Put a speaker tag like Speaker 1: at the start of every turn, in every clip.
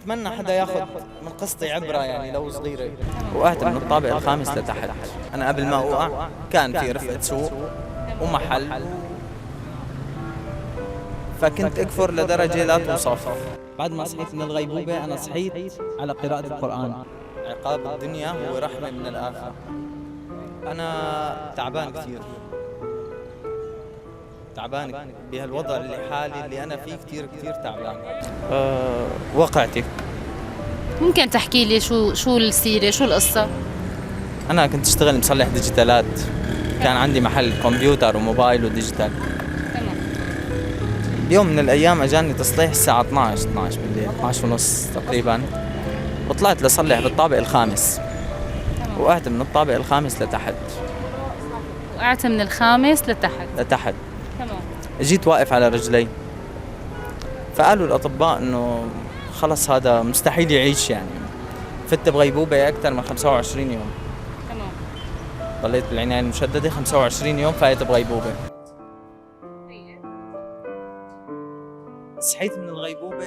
Speaker 1: بتمنى حدا ياخذ من قصتي عبرة يعني لو صغيرة. وقعت من الطابق الخامس لتحت. أنا قبل ما أوقع كان في رفقة سوق ومحل، فكنت أكفر لدرجة لا توصف. بعد ما صحيت من الغيبوبة أنا صحيت على قراءة القرآن. عقاب الدنيا هو رحمة من الآخرة. أنا تعبان كثير، تعبان بهالوضع اللي أنا فيه، كثير تعبان. وقعتي.
Speaker 2: ممكن تحكي لي شو السيرة، شو القصة؟
Speaker 1: أنا كنت أشتغل مصلح ديجيتالات، كان عندي محل كمبيوتر وموبايل وديجيتال.
Speaker 2: تمام.
Speaker 1: بيوم من الأيام أجاني تصليح الساعة 12 بالليل، 12 ونص تقريبا، وطلعت لصلح بالطابق الخامس. وقعت من الطابق الخامس لتحت.
Speaker 2: وقعت من الخامس لتحت. تمام.
Speaker 1: جيت واقف على رجلي، فقالوا الأطباء إنه خلص هذا مستحيل يعيش، يعني فت بغيبوبة أكثر من 25 يوم.
Speaker 2: تمام.
Speaker 1: ضليت بالعناية المشددة 25 يوم، فايت بغيبوبة. صحيت من الغيبوبة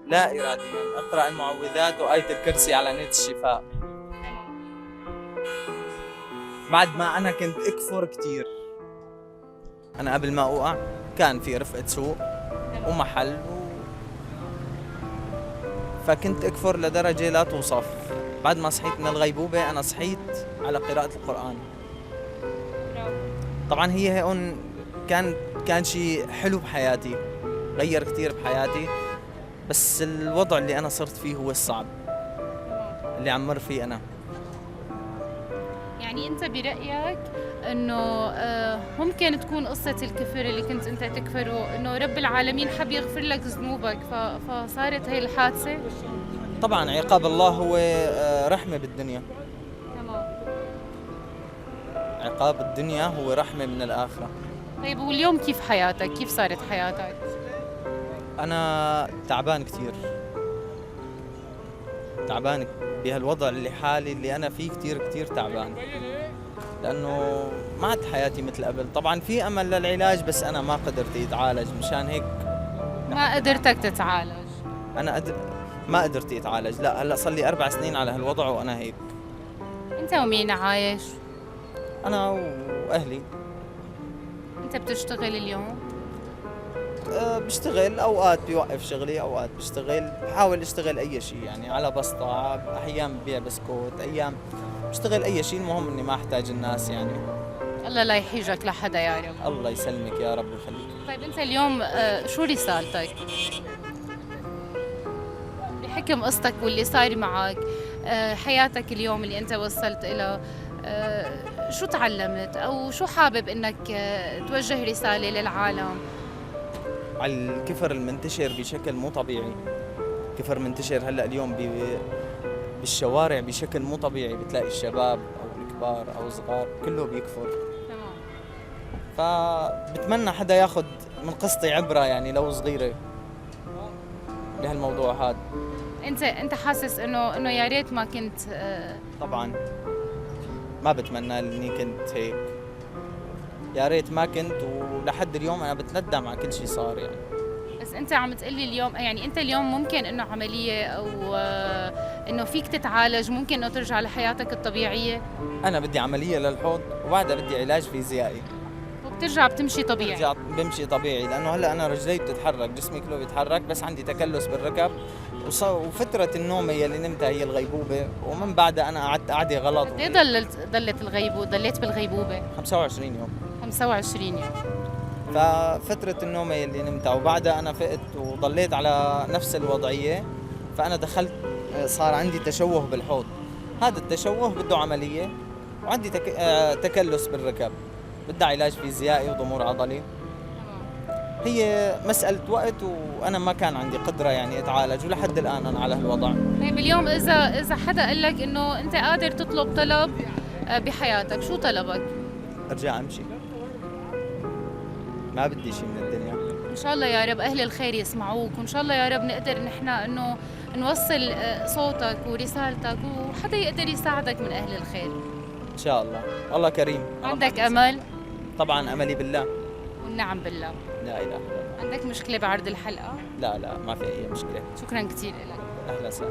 Speaker 1: لا إراديا، أقرأ المعوذات وآية الكرسي على نية الشفاء. بعد ما أنا كنت أكفر كتير. أنا قبل ما أوقع كان في رفقة سوق ومحل فكنت أكفر لدرجة لا توصف. بعد ما صحيت من الغيبوبة أنا صحيت على قراءة القرآن. طبعا هي هون كان شيء حلو بحياتي، غير كتير بحياتي، بس الوضع اللي أنا صرت فيه هو الصعب اللي عم مر فيه أنا.
Speaker 2: يعني أنت برأيك إنه ممكن تكون قصة الكفر اللي كنت أنت تكفره إنه رب العالمين حب يغفر لك ذنوبك فصارت هي الحادثة؟
Speaker 1: طبعا عقاب الله هو رحمة بالدنيا.
Speaker 2: تمام.
Speaker 1: عقاب الدنيا هو رحمة من الآخرة.
Speaker 2: طيب واليوم كيف حياتك؟ كيف صارت حياتك؟
Speaker 1: أنا تعبان كتير، تعبان بهالوضع اللي أنا فيه، كتير تعبان، لأنه ما عاد حياتي مثل قبل. طبعا في أمل للعلاج بس أنا ما قدرت أتعالج، مشان هيك
Speaker 2: ما قدرتك تتعالج؟
Speaker 1: أنا ما قدرت أتعالج، لا هلأ صار لي 4 سنين على هالوضع وأنا هيك.
Speaker 2: أنت ومين عايش؟
Speaker 1: أنا وأهلي.
Speaker 2: أنت بتشتغل اليوم؟
Speaker 1: بشتغل، أوقات بيوقف شغلي، أوقات بشتغل، بحاول أشتغل أي شيء يعني على بسطة، أحيان ببيع بسكوت، أيام بشتغل أي شيء، المهم إني ما أحتاج الناس يعني.
Speaker 2: الله لا يحيجك لحدا يا رب.
Speaker 1: الله يسلمك يا رب ويخليك.
Speaker 2: طيب أنت اليوم شو رسالتك؟ بحكم قصتك واللي صار معك، حياتك اليوم اللي أنت وصلت إلى، شو تعلمت أو شو حابب إنك توجه رسالة للعالم؟
Speaker 1: على الكفر المنتشر بشكل مو طبيعي، كفر منتشر هلا اليوم بالشوارع بشكل مو طبيعي، بتلاقي الشباب او الكبار او الصغار كله بيكفر.
Speaker 2: تمام.
Speaker 1: فبتمنى حدا ياخذ من قصتي عبرة يعني لو صغيرة بهالموضوع هذا.
Speaker 2: انت حاسس انه يا ريت ما كنت
Speaker 1: طبعا ما بتمنى اني كنت هيك، يا ريت ما كنت، ولحد اليوم انا بتندم على كل شيء صار يعني.
Speaker 2: بس انت عم تقلي اليوم، يعني انت اليوم ممكن انه عملية او انه فيك تتعالج، ممكن انه ترجع لحياتك الطبيعية؟
Speaker 1: انا بدي عملية للحوض وبعدها بدي علاج فيزيائي
Speaker 2: وبترجع بتمشي طبيعي؟
Speaker 1: برجع بمشي طبيعي، لانه هلا انا رجلي بتتحرك، جسمي كله بيتحرك، بس عندي تكلس بالركب، وفترة النوم هي اللي نمتها هي الغيبوبة، ومن بعدها انا قعدت قعدة غلط.
Speaker 2: قد ايه ضليت بالغيبوبة؟
Speaker 1: 25 يوم.
Speaker 2: 25 يوم.
Speaker 1: ففترة النوم هي اللي نمتها، وبعدها انا فقت وضليت على نفس الوضعية، فانا دخلت صار عندي تشوه بالحوض. هذا التشوه بده عملية، وعندي تكلس بالركب، بدها علاج فيزيائي وضمور عضلي. هي مسألة وقت، وأنا ما كان عندي قدرة يعني أتعالج، ولحد الآن أنا على هالوضع.
Speaker 2: طيب اليوم إذا حدا قال لك إنه أنت قادر تطلب طلب بحياتك، شو طلبك؟
Speaker 1: أرجع أمشي، ما بدي شيء من الدنيا.
Speaker 2: إن شاء الله يا رب أهل الخير يسمعوك، وإن شاء الله يا رب نقدر نحن إنه نوصل صوتك ورسالتك، وحدا يقدر يساعدك من أهل الخير.
Speaker 1: إن شاء الله، الله كريم.
Speaker 2: عندك أمل؟
Speaker 1: طبعا أملي بالله.
Speaker 2: والنعم بالله.
Speaker 1: لا إله إلا الله.
Speaker 2: عندك مشكلة بعرض الحلقة؟
Speaker 1: لا لا، ما في اي مشكله.
Speaker 2: شكرا كثير لك.
Speaker 1: اهلا وسهلا.